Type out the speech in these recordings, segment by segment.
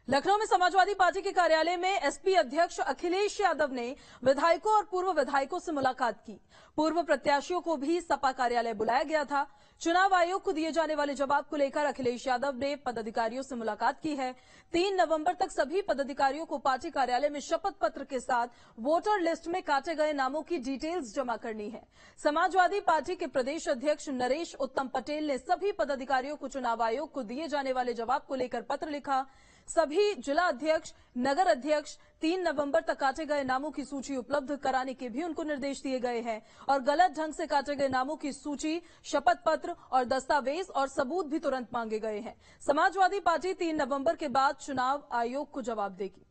लखनऊ में समाजवादी पार्टी के कार्यालय में एसपी अध्यक्ष अखिलेश यादव ने विधायकों और पूर्व विधायकों से मुलाकात की। पूर्व प्रत्याशियों को भी सपा कार्यालय बुलाया गया था। चुनाव आयोग को दिए जाने वाले जवाब को लेकर अखिलेश यादव ने पदाधिकारियों से मुलाकात की है। 3 नवंबर तक सभी पदाधिकारियों को पार्टी कार्यालय में शपथ पत्र के साथ वोटर लिस्ट में काटे गए नामों की डिटेल्स जमा करनी है। समाजवादी पार्टी के प्रदेश अध्यक्ष नरेश उत्तम पटेल ने सभी पदाधिकारियों को चुनाव आयोग को दिए जाने वाले जवाब को लेकर पत्र लिखा। सभी जिला अध्यक्ष, नगर अध्यक्ष 3 नवंबर तक काटे गए नामों की सूची उपलब्ध कराने के भी उनको निर्देश दिए गए हैं और गलत ढंग से काटे गए नामों की सूची, शपथ पत्र और दस्तावेज और सबूत भी तुरंत मांगे गए हैं। समाजवादी पार्टी 3 नवंबर के बाद चुनाव आयोग को जवाब देगी।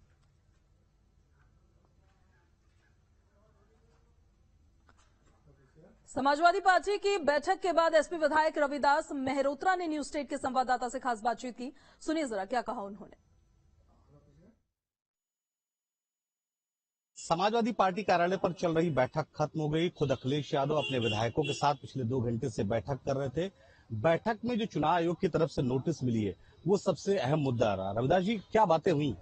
समाजवादी पार्टी की बैठक के बाद एसपी विधायक रविदास मेहरोत्रा ने न्यूज स्टेट के संवाददाता से खास बातचीत की। सुनिए जरा क्या कहा उन्होंने। समाजवादी पार्टी कार्यालय पर चल रही बैठक खत्म हो गई। खुद अखिलेश यादव अपने विधायकों के साथ पिछले 2 घंटे से बैठक कर रहे थे। बैठक में जो चुनाव आयोग की तरफ से नोटिस मिली है वो सबसे अहम मुद्दा रहा। रविदास जी, क्या बातें हुई?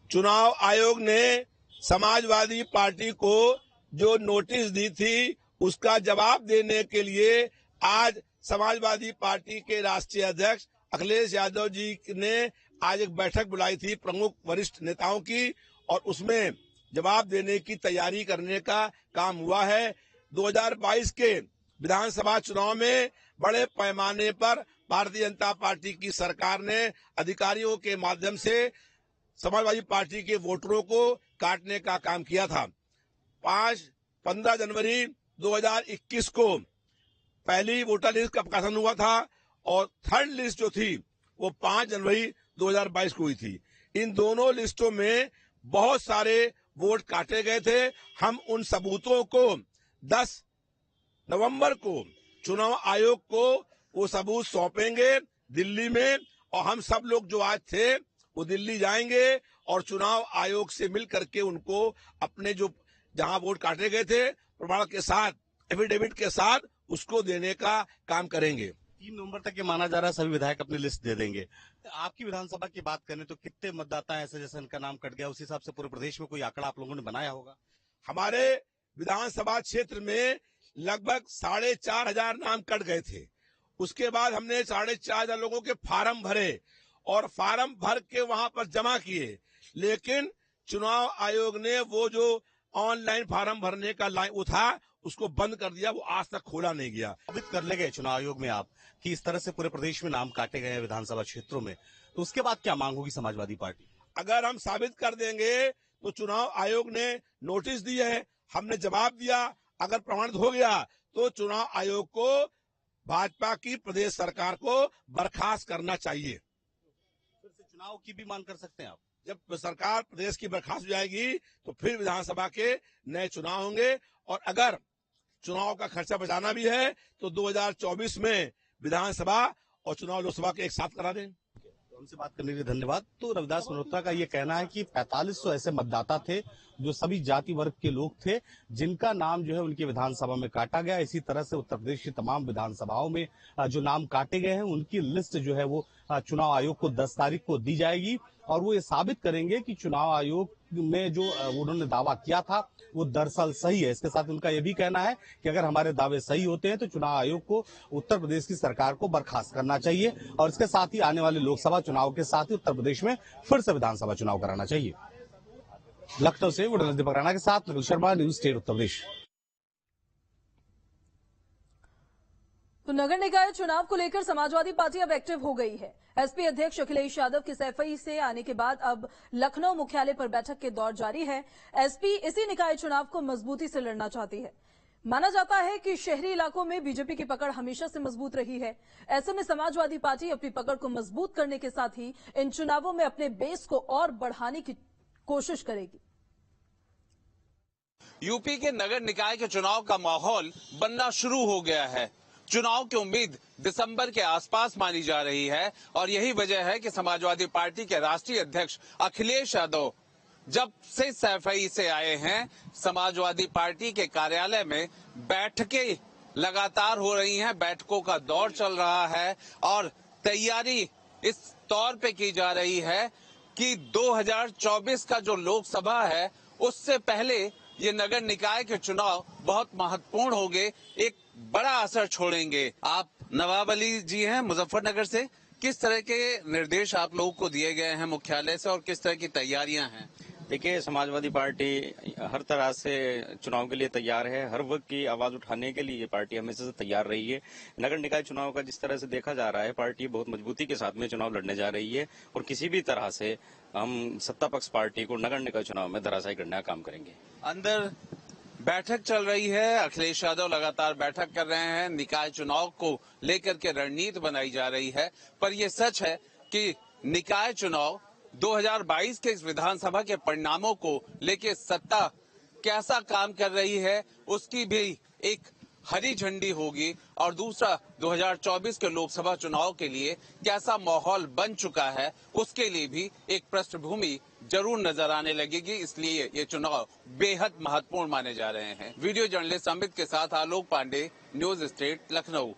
चुनाव आयोग ने समाजवादी पार्टी को जो नोटिस दी थी उसका जवाब देने के लिए आज समाजवादी पार्टी के राष्ट्रीय अध्यक्ष अखिलेश यादव जी ने आज एक बैठक बुलाई थी प्रमुख वरिष्ठ नेताओं की और उसमें जवाब देने की तैयारी करने का काम हुआ है। 2022 के विधानसभा चुनाव में बड़े पैमाने पर भारतीय जनता पार्टी की सरकार ने अधिकारियों के माध्यम से समाजवादी पार्टी के वोटरों को काटने का काम किया था। 15 जनवरी 2021 को पहली वोटर लिस्ट का प्रकाशन हुआ था और थर्ड लिस्ट जो थी वो 5 जनवरी 2022 को हुई थी। इन दोनों लिस्टों में बहुत सारे वोट काटे गए थे। हम उन सबूतों को 10 नवंबर को चुनाव आयोग को वो सबूत सौंपेंगे दिल्ली में और हम सब लोग जो आज थे वो दिल्ली जाएंगे और चुनाव आयोग से मिल करके उनको अपने जो जहां वोट काटे गए थे प्रमाण के साथ, एफिडेविट के साथ उसको देने का काम करेंगे। 3 नवंबर तक ये माना जा रहा है सभी विधायक अपनी लिस्ट दे देंगे। आपकी विधानसभा की बात करें तो कितने मतदाता ऐसे जैसे इनका नाम कट गया, उस हिसाब से पूरे प्रदेश में कोई आंकड़ा आप लोगों ने बनाया होगा? हमारे विधानसभा क्षेत्र में लगभग 4,500 नाम कट गए थे। उसके बाद हमने 4,500 लोगों के फार्म भरे और फार्म भर के वहां पर जमा किए, लेकिन चुनाव आयोग ने वो जो ऑनलाइन फार्म भरने का लाइन वो था उसको बंद कर दिया। वो आज तक खोला नहीं गया। साबित कर ले गए चुनाव आयोग में आप कि इस तरह से पूरे प्रदेश में नाम काटे गए हैं विधानसभा क्षेत्रों में, तो उसके बाद क्या मांग होगी समाजवादी पार्टी? अगर हम साबित कर देंगे तो चुनाव आयोग ने नोटिस दी है, हमने जवाब दिया, अगर प्रमाणित हो गया तो चुनाव आयोग को भाजपा की प्रदेश सरकार को बर्खास्त करना चाहिए। फिर से चुनाव की भी मांग कर सकते हैं आप? जब सरकार प्रदेश की बर्खास्त हो जाएगी तो फिर विधानसभा के नए चुनाव होंगे और अगर चुनाव का खर्चा बचाना भी है तो 2024 में विधानसभा और चुनाव लोकसभा के एक साथ करा दें। तो हमसे बात करने के लिए धन्यवाद। तो रविदास मेहरोत्रा का ये कहना है कि 4500 ऐसे मतदाता थे जो सभी जाति वर्ग के लोग थे जिनका नाम जो है उनकी विधानसभा में काटा गया। इसी तरह से उत्तर प्रदेश की तमाम विधानसभाओं में जो नाम काटे गए हैं उनकी लिस्ट जो है वो चुनाव आयोग को 10 तारीख को दी जाएगी और वो ये साबित करेंगे कि चुनाव आयोग में जो उन्होंने दावा किया था वो दरअसल सही है। इसके साथ उनका यह भी कहना है कि अगर हमारे दावे सही होते हैं तो चुनाव आयोग को उत्तर प्रदेश की सरकार को बर्खास्त करना चाहिए और इसके साथ ही आने वाले लोकसभा चुनाव के साथ ही उत्तर प्रदेश में फिर से विधानसभा चुनाव कराना चाहिए। लखनऊ से दीपक राणा के साथ निखिल शर्मा, न्यूज स्टेट उत्तर प्रदेश। तो नगर निकाय चुनाव को लेकर समाजवादी पार्टी अब एक्टिव हो गई है। एसपी अध्यक्ष अखिलेश यादव की सैफई से आने के बाद अब लखनऊ मुख्यालय पर बैठक के दौर जारी है। एसपी इसी निकाय चुनाव को मजबूती से लड़ना चाहती है। माना जाता है कि शहरी इलाकों में बीजेपी की पकड़ हमेशा से मजबूत रही है। ऐसे में समाजवादी पार्टी अपनी पकड़ को मजबूत करने के साथ ही इन चुनावों में अपने बेस को और बढ़ाने की कोशिश करेगी। यूपी के नगर निकाय के चुनाव का माहौल बनना शुरू हो गया है। चुनाव की उम्मीद दिसंबर के आसपास मानी जा रही है और यही वजह है कि समाजवादी पार्टी के राष्ट्रीय अध्यक्ष अखिलेश यादव जब से सैफई से आए हैं, समाजवादी पार्टी के कार्यालय में बैठकें लगातार हो रही हैं, बैठकों का दौर चल रहा है और तैयारी इस तौर पे की जा रही है कि 2024 का जो लोकसभा है उससे पहले ये नगर निकाय के चुनाव बहुत महत्वपूर्ण होंगे, एक बड़ा असर छोड़ेंगे। आप नवाब अली जी हैं मुजफ्फरनगर से, किस तरह के निर्देश आप लोगों को दिए गए हैं मुख्यालय से और किस तरह की तैयारियां हैं? देखिए, समाजवादी पार्टी हर तरह से चुनाव के लिए तैयार है। हर वर्ग की आवाज उठाने के लिए ये पार्टी हमेशा से तैयार रही है। नगर निकाय चुनाव का जिस तरह से देखा जा रहा है, पार्टी बहुत मजबूती के साथ में चुनाव लड़ने जा रही है और किसी भी तरह से हम सत्ता पक्ष पार्टी को नगर निकाय चुनाव में धराशायी करने का काम करेंगे। अंदर बैठक चल रही है, अखिलेश यादव लगातार बैठक कर रहे हैं, निकाय चुनाव को लेकर के रणनीति बनाई जा रही है। पर यह सच है कि निकाय चुनाव 2022 के इस विधानसभा के परिणामों को लेकर सत्ता कैसा काम कर रही है उसकी भी एक हरी झंडी होगी, और दूसरा 2024 के लोकसभा चुनाव के लिए कैसा माहौल बन चुका है उसके लिए भी एक पृष्ठभूमि जरूर नजर आने लगेगी। इसलिए ये चुनाव बेहद महत्वपूर्ण माने जा रहे हैं। वीडियो जर्नलिस्ट अमित के साथ आलोक पांडे, न्यूज स्टेट, लखनऊ।